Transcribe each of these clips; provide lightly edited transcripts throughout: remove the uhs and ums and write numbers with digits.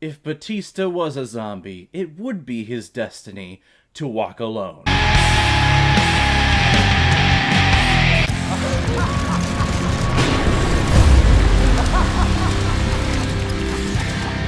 If Batista was a zombie, it would be his destiny to walk alone.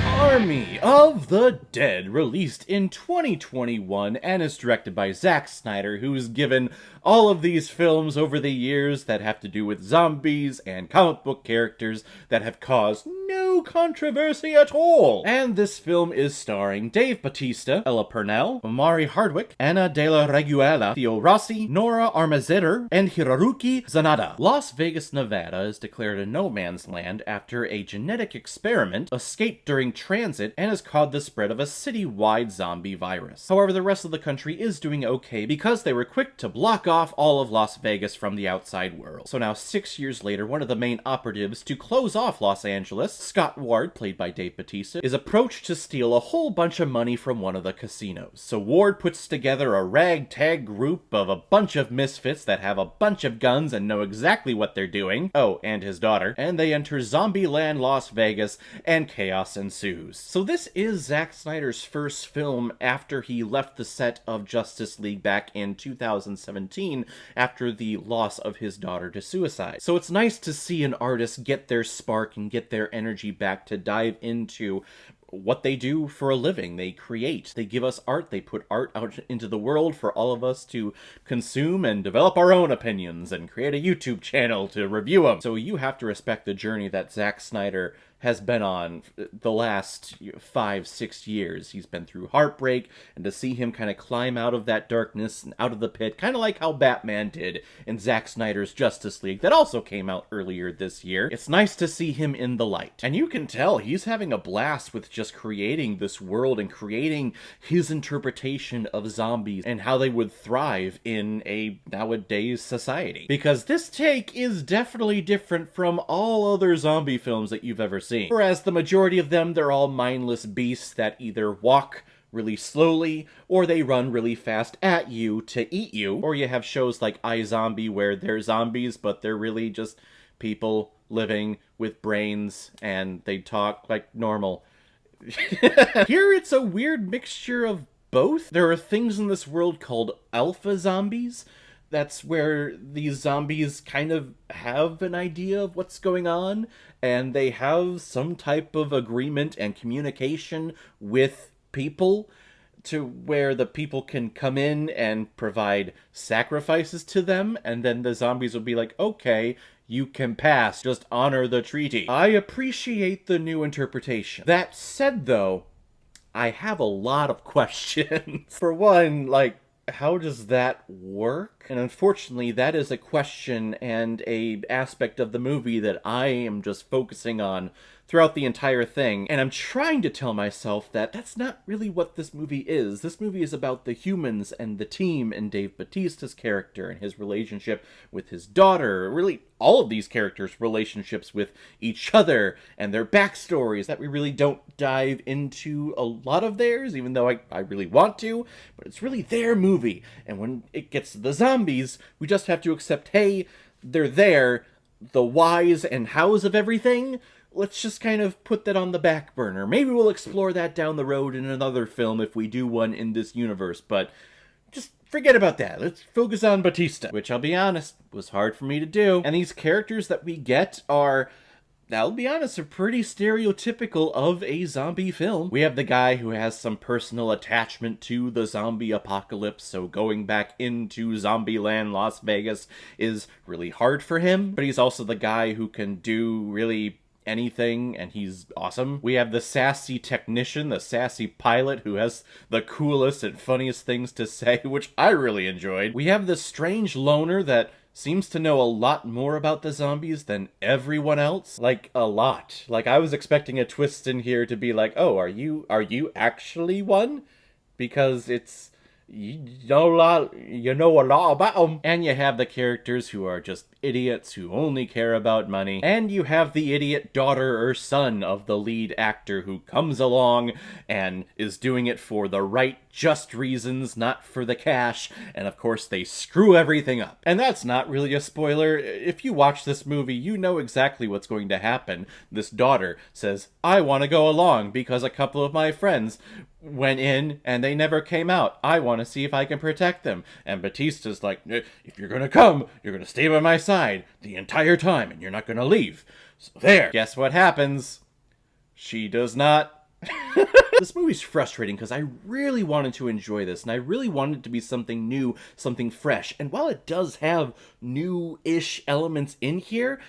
Army of the Dead, released in 2021 and is directed by Zack Snyder, who's given all of these films over the years that have to do with zombies and comic book characters that have caused no controversy at all. And this film is starring Dave Batista, Ella Purnell, Omari Hardwick, Anna de la Reguela, Theo Rossi, Nora Armazetter, and Hiroyuki Zanada. Las Vegas, Nevada is declared a no man's land after a genetic experiment escaped during transit and has caused the spread of a city-wide zombie virus. However, the rest of the country is doing okay because they were quick to block off all of Las Vegas from the outside world. So now 6 years later, one of the main operatives to close off Los Angeles, Scott Ward, played by Dave Batista, is approached to steal a whole bunch of money from one of the casinos. So Ward puts together a ragtag group of a bunch of misfits that have a bunch of guns and know exactly what they're doing. Oh, and his daughter. And they enter Zombieland Las Vegas, and chaos ensues. So this is Zack Snyder's first film after he left the set of Justice League back in 2017 after the loss of his daughter to suicide. So it's nice to see an artist get their spark and get their energy back to dive into what they do for a living. They create. They give us art. They put art out into the world for all of us to consume and develop our own opinions and create a YouTube channel to review them. So you have to respect the journey that Zack Snyder has been on the last 5-6 years. He's been through heartbreak, and to see him kind of climb out of that darkness and out of the pit, kind of like how Batman did in Zack Snyder's Justice League that also came out earlier this year. It's nice to see him in the light. And you can tell he's having a blast with just creating this world and creating his interpretation of zombies and how they would thrive in a nowadays society. Because this take is definitely different from all other zombie films that you've ever seen. Whereas the majority of them, they're all mindless beasts that either walk really slowly, or they run really fast at you to eat you. Or you have shows like iZombie where they're zombies, but they're really just people living with brains, and they talk like normal. Here it's a weird mixture of both. There are things in this world called alpha zombies. That's where these zombies kind of have an idea of what's going on, and they have some type of agreement and communication with people to where the people can come in and provide sacrifices to them, and then the zombies will be like, okay, you can pass, just honor the treaty. I appreciate the new interpretation. That said, though, I have a lot of questions. For one, like, how does that work? And unfortunately, that is a question and a aspect of the movie that I am just focusing on throughout the entire thing. And I'm trying to tell myself that that's not really what this movie is. This movie is about the humans and the team and Dave Batista's character and his relationship with his daughter. Really, all of these characters' relationships with each other and their backstories that we really don't dive into a lot of theirs, even though I really want to. But it's really their movie. And when it gets to the zombies, we just have to accept, hey, they're there. The whys and hows of everything, let's just kind of put that on the back burner. Maybe we'll explore that down the road in another film if we do one in this universe, but just forget about that. Let's focus on Batista, which I'll be honest, was hard for me to do. And these characters that we get are, I'll be honest, are pretty stereotypical of a zombie film. We have the guy who has some personal attachment to the zombie apocalypse, so going back into Zombieland Las Vegas is really hard for him. But he's also the guy who can do really anything, and he's awesome. We have the sassy technician, the sassy pilot who has the coolest and funniest things to say, which I really enjoyed. We have the strange loner that seems to know a lot more about the zombies than everyone else. Like, a lot. Like, I was expecting a twist in here to be like, oh, are you actually one? Because you know a lot about them. And you have the characters who are just idiots who only care about money. And you have the idiot daughter or son of the lead actor who comes along and is doing it for the right, just reasons, not for the cash. And of course, they screw everything up. And that's not really a spoiler. If you watch this movie, you know exactly what's going to happen. This daughter says, I want to go along because a couple of my friends went in and they never came out. I want to see if I can protect them. And Batista's like, if you're gonna come, you're gonna stay by my side the entire time and you're not gonna leave. So there. Guess what happens? She does not. This movie's frustrating because I really wanted to enjoy this, and I really wanted it to be something new, something fresh. And while it does have new-ish elements in here,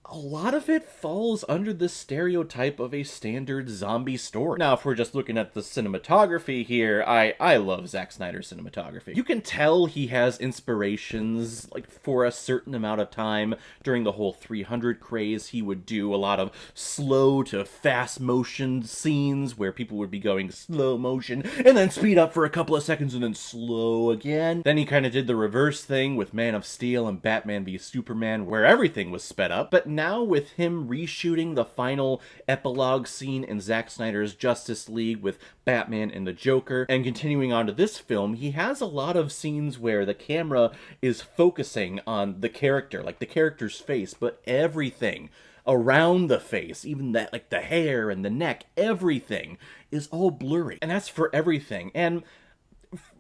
a lot of it falls under the stereotype of a standard zombie story. Now, if we're just looking at the cinematography here, I love Zack Snyder's cinematography. You can tell he has inspirations, like, for a certain amount of time. During the whole 300 craze, he would do a lot of slow to fast motion scenes where people would be going slow motion and then speed up for a couple of seconds and then slow again. Then he kind of did the reverse thing with Man of Steel and Batman v Superman, where everything was sped up. But now with him reshooting the final epilogue scene in Zack Snyder's Justice League with Batman and the Joker, and continuing on to this film, he has a lot of scenes where the camera is focusing on the character, like the character's face, but everything around the face, even that, like the hair and the neck, everything is all blurry. And that's for everything. And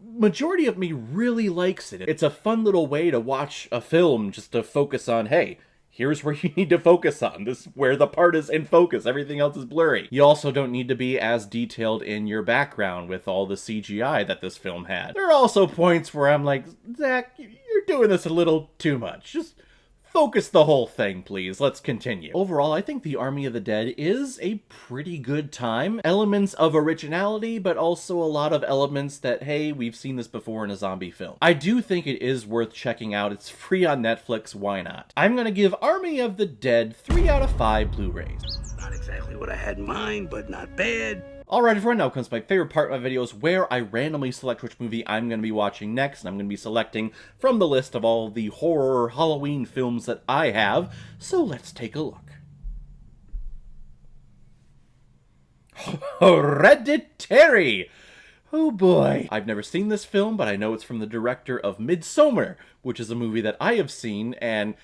majority of me really likes it. It's a fun little way to watch a film, just to focus on, hey, here's where you need to focus on. This is where the part is in focus. Everything else is blurry. You also don't need to be as detailed in your background with all the CGI that this film had. There are also points where I'm like, Zach, you're doing this a little too much. Just focus the whole thing, please. Let's continue. Overall, I think The Army of the Dead is a pretty good time. Elements of originality, but also a lot of elements that, hey, we've seen this before in a zombie film. I do think it is worth checking out. It's free on Netflix, why not? I'm gonna give Army of the Dead 3 out of 5 Blu-rays. Not exactly what I had in mind, but not bad. Alright everyone, now comes my favorite part of my videos where I randomly select which movie I'm going to be watching next, and I'm going to be selecting from the list of all the horror Halloween films that I have, so let's take a look. Hereditary! Oh boy. I've never seen this film, but I know it's from the director of Midsommar, which is a movie that I have seen, and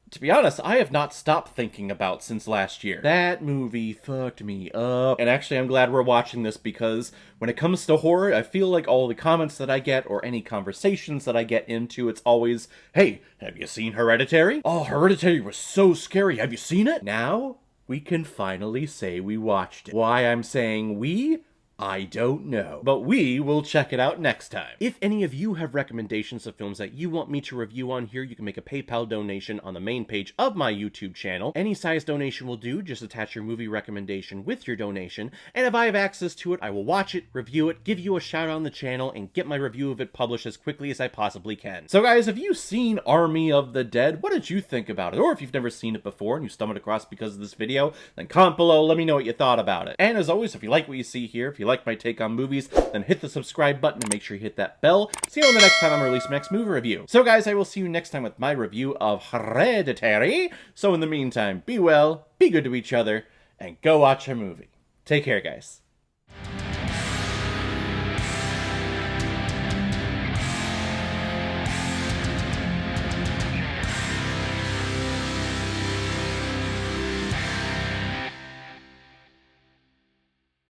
to be honest, I have not stopped thinking about since last year. That movie fucked me up. And actually, I'm glad we're watching this because when it comes to horror, I feel like all the comments that I get or any conversations that I get into, it's always, hey, have you seen Hereditary? Oh, Hereditary was so scary. Have you seen it? Now, we can finally say we watched it. Why I'm saying we? I don't know, but we will check it out next time. If any of you have recommendations of films that you want me to review on here, you can make a PayPal donation on the main page of my YouTube channel. Any size donation will do, just attach your movie recommendation with your donation, and if I have access to it, I will watch it, review it, give you a shout out on the channel, and get my review of it published as quickly as I possibly can. So guys, have you seen Army of the Dead? What did you think about it? Or if you've never seen it before and you stumbled across it because of this video, then comment below, let me know what you thought about it. And as always, if you like what you see here, if you like my take on movies, then hit the subscribe button and make sure you hit that bell. See you on the next time I'm releasing my next movie review. So guys, I will see you next time with my review of Hereditary. So in the meantime, be well, be good to each other, and go watch a movie. Take care, guys.